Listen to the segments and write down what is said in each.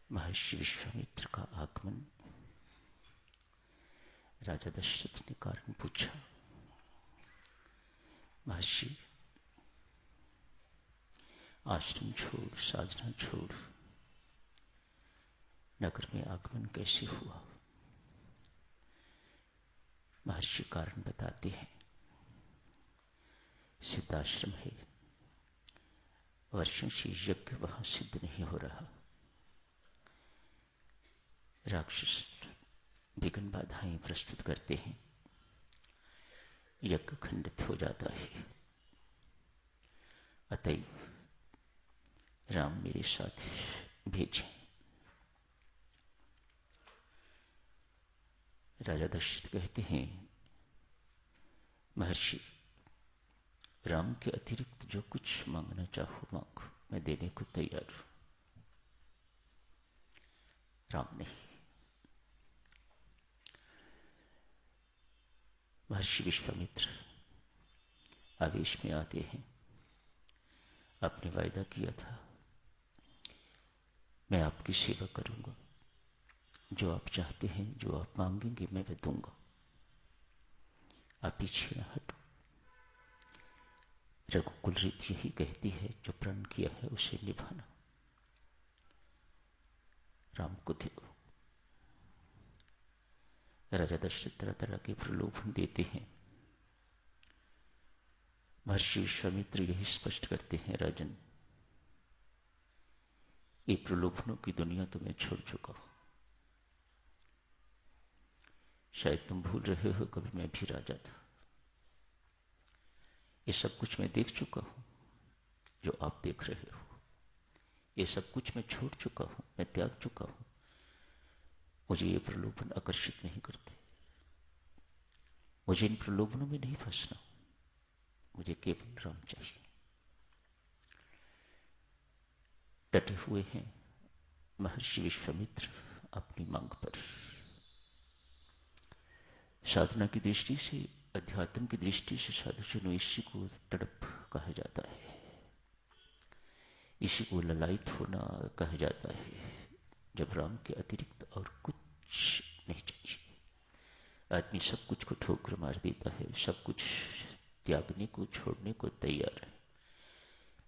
महर्षि विश्वामित्र का आगमन। राजा दशरथ ने कारण पूछा। महर्षि, आश्रम छोड़, साधना छोड़, नगर में आगमन कैसे हुआ? महर्षि कारण बताते हैं। सिद्धाश्रम है, वर्षों से यज्ञ वहां सिद्ध नहीं हो रहा। राक्षस विघ्न बाधाएं प्रस्तुत करते हैं, यज्ञ खंडित हो जाता है। अतएव राम मेरे साथ भेजें। राजा दशरथ कहते हैं, महर्षि, राम के अतिरिक्त जो कुछ मांगना चाहो मांगो, मैं देने को तैयार हूं। राम नहीं। महर्षि विश्वामित्र आवेश में आते हैं। आपने वायदा किया था, मैं आपकी सेवा करूंगा, जो आप चाहते हैं, जो आप मांगेंगे मैं वह दूंगा। आप पीछे न हटो। रघुकुल रीत यही कहती है, जो प्रण किया है उसे निभाना। राम को दो। राजा दशरथ तरह तरह के प्रलोभन देते हैं। महर्षि विश्वामित्र यही स्पष्ट करते हैं, राजन, ये प्रलोभनों की दुनिया तो मैं छोड़ चुका हूं। शायद तुम भूल रहे हो, कभी मैं भी राजा था। ये सब कुछ मैं देख चुका हूं जो आप देख रहे हो। ये सब कुछ मैं छोड़ चुका हूं, मैं त्याग चुका हूं। मुझे ये प्रलोभन आकर्षित नहीं करते। मुझे इन प्रलोभनों में नहीं फंसना। मुझे केवल राम चाहिए। डटे हुए हैं महर्षि विश्वामित्र अपनी मांग पर। साधना की दृष्टि से, अध्यात्म की दृष्टि से साधुजनों इसी को तड़प कहा जाता है, इसी को ललायित होना कहा जाता है, जब राम के अतिरिक्त और कुछ नहीं चाहिए। आदमी सब कुछ को ठोकर मार देता है, सब कुछ त्यागने को, छोड़ने को तैयार है।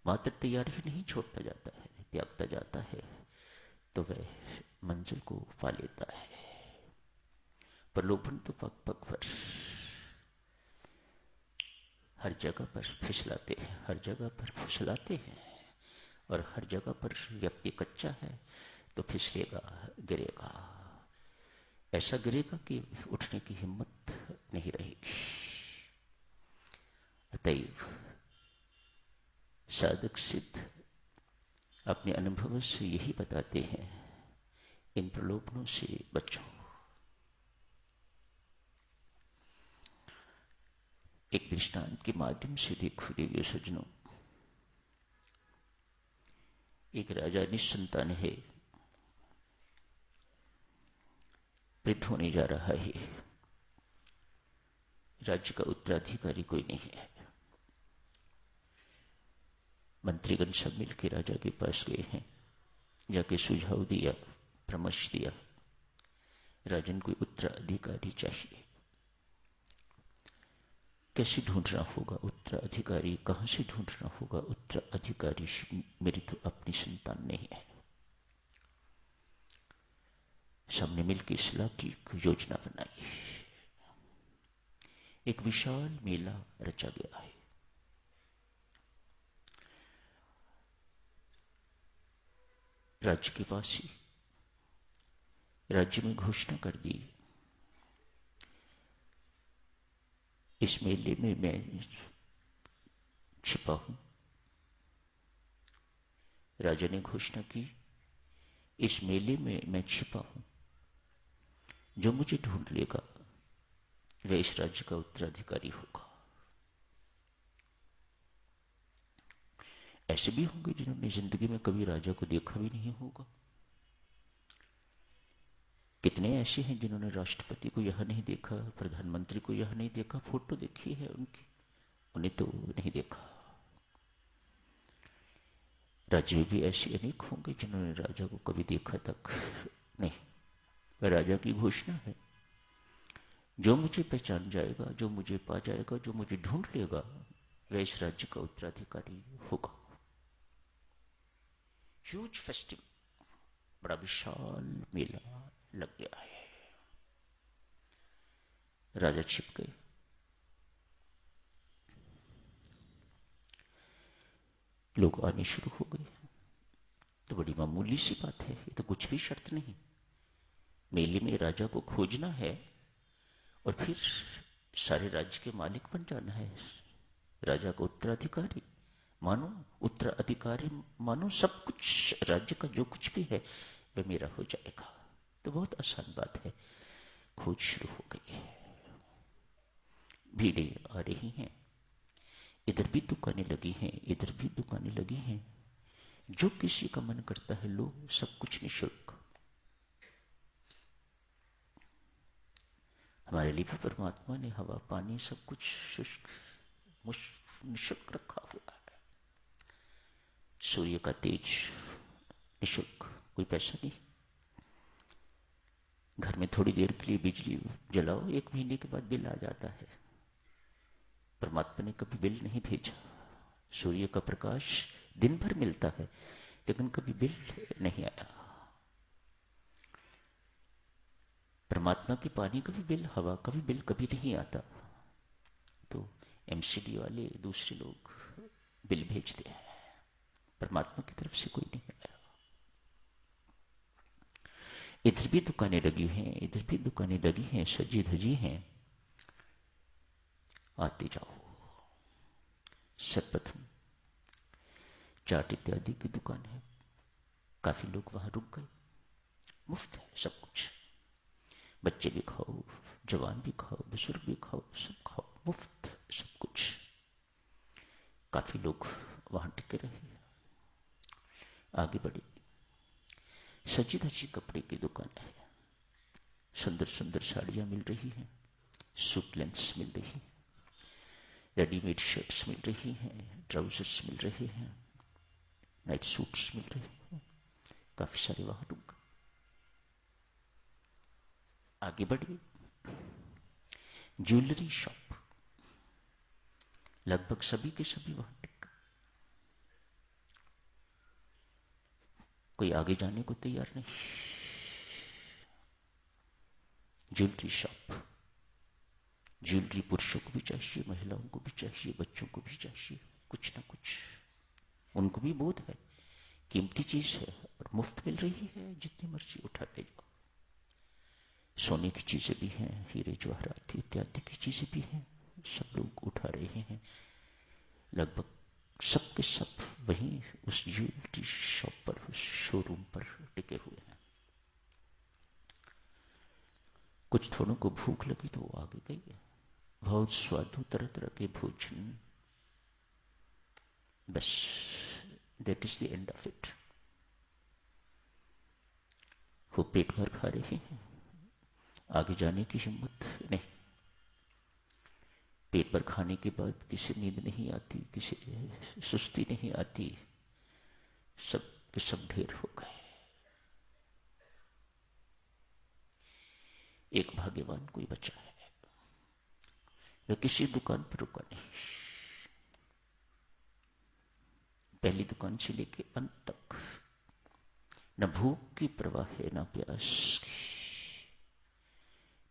मात्र तैयार ही नहीं, छोड़ता जाता है, त्यागता जाता है, तो वह मंजिल को पा लेता है। प्रलोभन तो पग पग पर, हर जगह पर फिसलाते हैं, हर जगह पर फुसलाते हैं, और हर जगह पर व्यक्ति कच्चा है तो फिसलेगा, गिरेगा। ऐसा गिरेगा कि उठने की हिम्मत नहीं रहेगी। अतएव साधक सिद्ध अपने अनुभव से यही बताते हैं, इन प्रलोभनों से बचो। एक दृष्टांत के माध्यम से देखो देवियों सज्जनों। एक राजा निसंतान है, वृद्ध होने जा रहा है। राज्य का उत्तराधिकारी कोई नहीं है। मंत्रीगण सब मिलकर राजा के पास गए हैं, जाके सुझाव दिया, परामर्श दिया, राजन को उत्तराधिकारी चाहिए। कैसे ढूंढना होगा उत्तराधिकारी, कहां से ढूंढना होगा उत्तराधिकारी? मेरी तो अपनी संतान नहीं है। सबने मिलकर सलाह की, योजना बनाई। एक विशाल मेला रचा गया है। राज्य के पास ही राज्य में घोषणा कर दी, इस मेले में मैं छिपा हूं। राजा ने घोषणा की, इस मेले में मैं छिपा हूं, जो मुझे ढूंढ लेगा वह इस राज्य का उत्तराधिकारी होगा। ऐसे भी होंगे जिन्होंने जिंदगी में कभी राजा को देखा भी नहीं होगा। कितने ऐसे हैं जिन्होंने राष्ट्रपति को यह नहीं देखा, प्रधानमंत्री को यह नहीं देखा, फोटो देखी है उनकी, उन्हें तो नहीं देखा। राज्य भी ऐसे अनेक होंगे जिन्होंने राजा को कभी देखा तक नहीं। राजा की घोषणा है, जो मुझे पहचान जाएगा, जो मुझे पा जाएगा, जो मुझे ढूंढ लेगा, वह इस राज्य का उत्तराधिकारी होगा। ह्यूज फेस्टिवल, बड़ा विशाल मेला लग गया है। राजा छिप गए। लोग आने शुरू हो गए। तो बड़ी मामूली सी बात है, ये तो कुछ भी शर्त नहीं। मेले में राजा को खोजना है और फिर सारे राज्य के मालिक बन जाना है। राजा का उत्तराधिकारी मानो, उत्तराधिकारी मानो, सब कुछ राज्य का जो कुछ भी है वह मेरा हो जाएगा। तो बहुत आसान बात है। खोज शुरू हो गई है, भीड़ें आ रही हैं, इधर भी दुकानें लगी हैं, इधर भी दुकानें लगी हैं। जो किसी का मन करता है लो, सब कुछ निःशुल्क। हमारे लिए भी परमात्मा ने हवा पानी सब कुछ शुष्क निःशुल्क रखा हुआ है। सूर्य का तेज निःशुल्क, कोई पैसा नहीं। घर में थोड़ी देर के लिए बिजली जलाओ, 1 महीने के बाद बिल आ जाता है। परमात्मा ने कभी बिल नहीं भेजा। सूर्य का प्रकाश दिन भर मिलता है लेकिन कभी बिल नहीं आया। परमात्मा की पानी का भी बिल, हवा का भी बिल कभी नहीं आता। तो एमसीडी वाले दूसरे लोग बिल भेजते हैं, परमात्मा की तरफ से कोई नहीं आया। इधर भी दुकानें लगी हैं, इधर भी दुकानें लगी हैं, सजी धजी हैं। आते जाओ। सर्वप्रथम चाट इत्यादि की दुकान है, काफी लोग वहां रुक गए। मुफ्त है सब कुछ। बच्चे भी खाओ, जवान भी खाओ, बुजुर्ग भी खाओ, सब खाओ, मुफ्त सब कुछ। काफी लोग वहां टिके रहे। आगे बढ़े। सजी धजी कपड़े की दुकान है, सुंदर सुंदर साड़ियां मिल रही हैं, सूट लेंस मिल रही है, रेडीमेड शर्ट्स मिल रही हैं, ट्राउजर्स मिल रहे हैं, नाइट सूट्स मिल रहे हैं। काफी सारे वहां रुक गए। आगे बढ़े। ज्वेलरी शॉप, लगभग सभी के सभी वहां टिक गए। कोई आगे जाने को तैयार नहीं। ज्वेलरी शॉप, ज्वेलरी पुरुषों को भी चाहिए, महिलाओं को भी चाहिए, बच्चों को भी चाहिए, कुछ ना कुछ। उनको भी बोध है कीमती चीज है और मुफ्त मिल रही है, जितनी मर्जी उठाते जाओ। सोने की चीजें भी हैं, हीरे जवाहरात इत्यादि की चीजें भी हैं, सब लोग उठा रहे हैं। लगभग सब के सब वहीं उस ज्वेलरी शॉप पर, उस शोरूम पर टिके हुए हैं। कुछ थोड़ों को भूख लगी तो वो आगे गई। बहुत स्वादु तरह तरह के भोजन, बस that is the end of it. वो पेट भर खा रहे हैं, आगे जाने की हिम्मत नहीं। पेट भर खाने के बाद किसी नींद नहीं आती, किसी सुस्ती नहीं आती, सब के सब ढेर हो गए। एक भाग्यवान कोई बचा है, वह किसी दुकान पर रुका नहीं। पहली दुकान से लेके अंत तक न भूख की परवाह है, न प्यास की,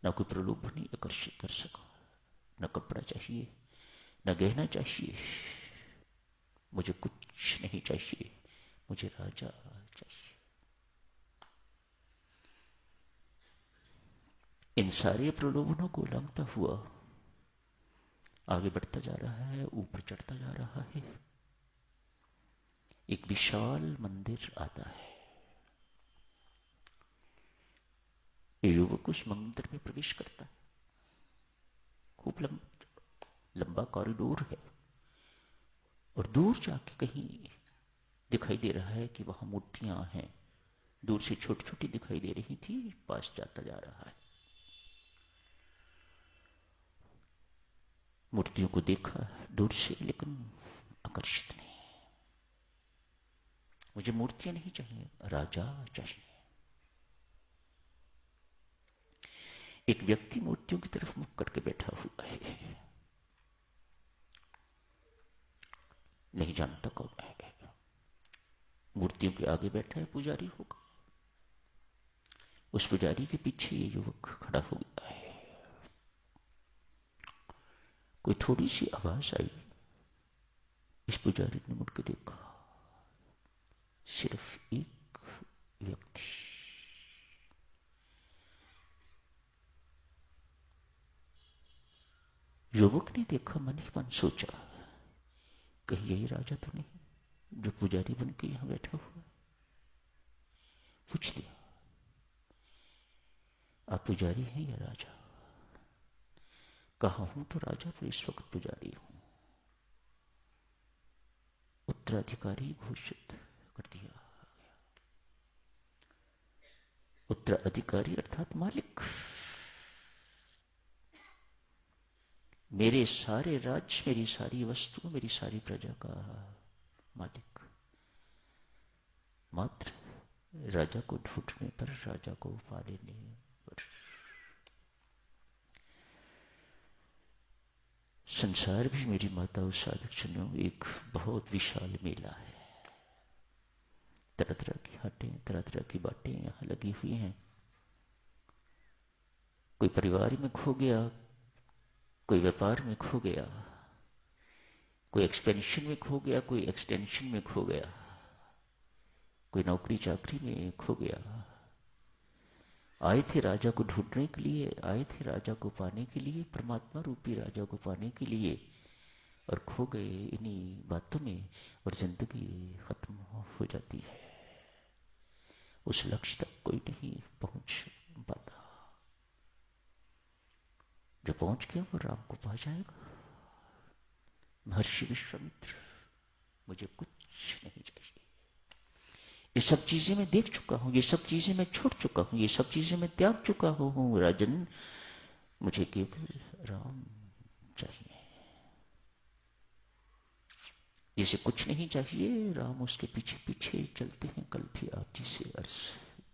न कोई प्रलोभन आकर्षित कर सका। न कपड़ा चाहिए, न गहना चाहिए, मुझे कुछ नहीं चाहिए, मुझे राजा चाहिए। इन सारे प्रलोभनों को उल्लंघता हुआ आगे बढ़ता जा रहा है, ऊपर चढ़ता जा रहा है। एक विशाल मंदिर आता है। युवक उस मंदिर में प्रवेश करता है। खूब लंबा कॉरिडोर है और दूर जाके कहीं दिखाई दे रहा है कि वहां मूर्तियां हैं। दूर से छोटी छोटी दिखाई दे रही थी, पास जाता जा रहा है। मूर्तियों को देखा दूर से, लेकिन आकर्षित नहीं। मुझे मूर्तियां नहीं चाहिए, राजा चाहिए। एक व्यक्ति मूर्तियों की तरफ मुख करके बैठा हुआ है, नहीं जानता कौन है। मूर्तियों के आगे बैठा है, पुजारी होगा। उस पुजारी के पीछे ये युवक खड़ा हो गया है। कोई थोड़ी सी आवाज आई, इस पुजारी ने मुड़ के देखा, सिर्फ एक व्यक्ति। युवक ने देखा, मन ही मन सोचा, कहीं यही राजा तो नहीं जो पुजारी बन के यहां बैठा हुआ है। पूछ दिया, आप पुजारी हैं या राजा? कहा हूं तो राजा, पर इस वक्त पुजारी हूं। उत्तराधिकारी घोषित कर दिया। उत्तराधिकारी अर्थात मालिक। मेरे सारे राज्य, मेरी सारी वस्तु, मेरी सारी प्रजा का मालिक। मात्र राजा को ढूंढने पर, राजा को पा लेने पर। संसार भी मेरी माता और साधक जनों एक बहुत विशाल मेला है। तरह तरह की हाटें, तरह तरह की बाटें यहां लगी हुई हैं। कोई परिवार में खो गया, कोई व्यापार में खो गया, कोई एक्सपेंशन में खो गया, कोई एक्सटेंशन में खो गया, कोई नौकरी चाकरी में खो गया। आए थे राजा को ढूंढने के लिए, आए थे राजा को पाने के लिए, परमात्मा रूपी राजा को पाने के लिए, और खो गए इन्हीं बातों में, और जिंदगी खत्म हो जाती है। उस लक्ष्य तक कोई नहीं पहुंच पाता। जो पहुंच गया वो राम को पा जाएगा। महर्षि विश्वामित्र, मुझे कुछ नहीं चाहिए। ये सब चीजें मैं देख चुका हूं, ये सब चीजें मैं छोड़ चुका हूं, ये सब चीजें मैं त्याग चुका हूं। राजन, मुझे केवल राम चाहिए। जिसे कुछ नहीं चाहिए, राम उसके पीछे पीछे चलते हैं। कल भी आप जी से अर्ज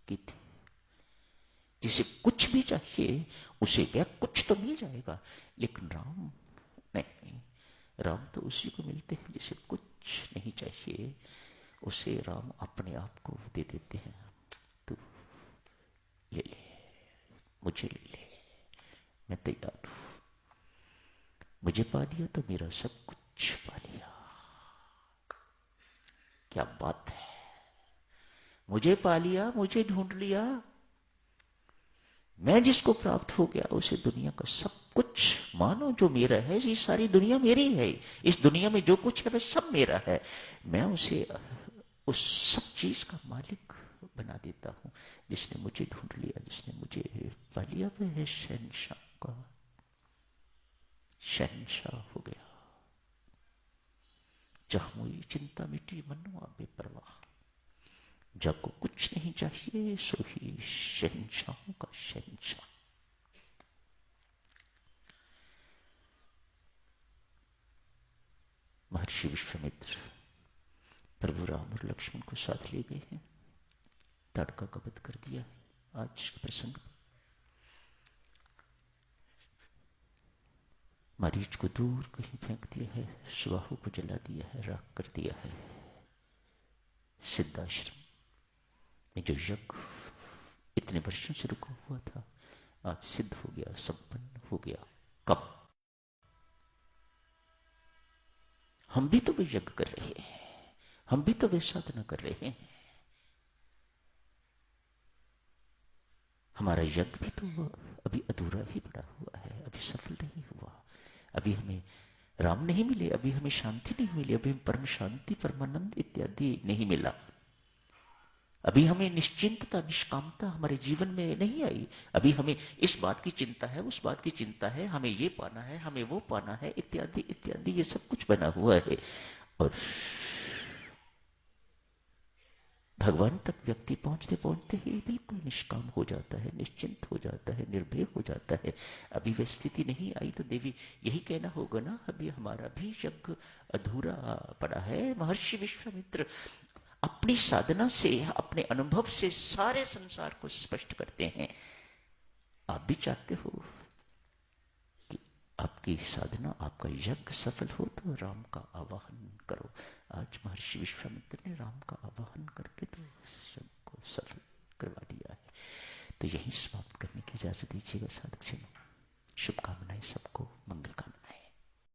की थी, जिसे कुछ भी चाहिए उसे क्या कुछ तो मिल जाएगा, लेकिन राम नहीं। राम तो उसी को मिलते हैं जिसे कुछ नहीं चाहिए। उसे राम अपने आप को दे देते हैं। तू ले ले, मुझे ले ले, मैं तैयार हूं। मुझे पा लिया तो मेरा सब कुछ पा लिया। क्या बात है! मुझे पा लिया, मुझे ढूंढ लिया। मैं जिसको प्राप्त हो गया उसे दुनिया का सब कुछ मानो जो मेरा है। ये सारी दुनिया मेरी है। इस दुनिया में जो कुछ है वह सब मेरा है। मैं उसे उस सब चीज का मालिक बना देता हूं। जिसने मुझे ढूंढ लिया, जिसने मुझे पा लिया, वह है शहंशाह का शहंशाह हो गया। जहमुई चिंता मिटी मनुआ बेपरवाह। जब को कुछ नहीं चाहिए सो ही शहंशाहों का शहंशाह। महर्षि विश्वामित्र प्रभु राम और लक्ष्मण को साथ ले गए हैं। ताड़का का वध कर दिया है। आज के प्रसंग मरीच को दूर कहीं फेंक दिया है, सुबाहु को जला दिया है, राख कर दिया है। सिद्धाश्रम में जो यज्ञ इतने वर्षों से रुका हुआ था, आज सिद्ध हो गया, संपन्न हो गया। कब? हम भी तो वे यज्ञ कर रहे हैं, हम भी तो वे साधना कर रहे हैं। हमारा यज्ञ भी तो अभी अधूरा ही पड़ा हुआ है, अभी सफल नहीं हुआ। अभी हमें राम नहीं मिले, अभी हमें शांति नहीं मिली, अभी हमें परम शांति, परमानंद इत्यादि नहीं मिला। अभी हमें निश्चिंतता, निष्कामता हमारे जीवन में नहीं आई। अभी हमें इस बात की चिंता है, उस बात की चिंता है, हमें ये पाना है, हमें वो पाना है, इत्यादि इत्यादि, ये सब कुछ बना हुआ है। और भगवान तक व्यक्ति पहुंचते पहुंचते ही बिल्कुल निष्काम हो जाता है, निश्चिंत हो जाता है, निर्भय हो जाता है। अभी वह स्थिति नहीं आई तो देवी यही कहना होगा ना, अभी हमारा भी यज्ञ अधूरा पड़ा है। महर्षि विश्वामित्र, अपनी साधना से, अपने अनुभव से सारे संसार को स्पष्ट करते हैं। आप भी चाहते हो कि आपकी साधना, आपका यज्ञ सफल हो, तो राम का आवाहन करो। आज महर्षि विश्वामित्र ने राम का आवाहन करके तो इस यज्ञ को सफल करवा दिया है। तो यही समाप्त करने की इजाजत दीजिएगा साधक जन। शुभकामनाएं सबको।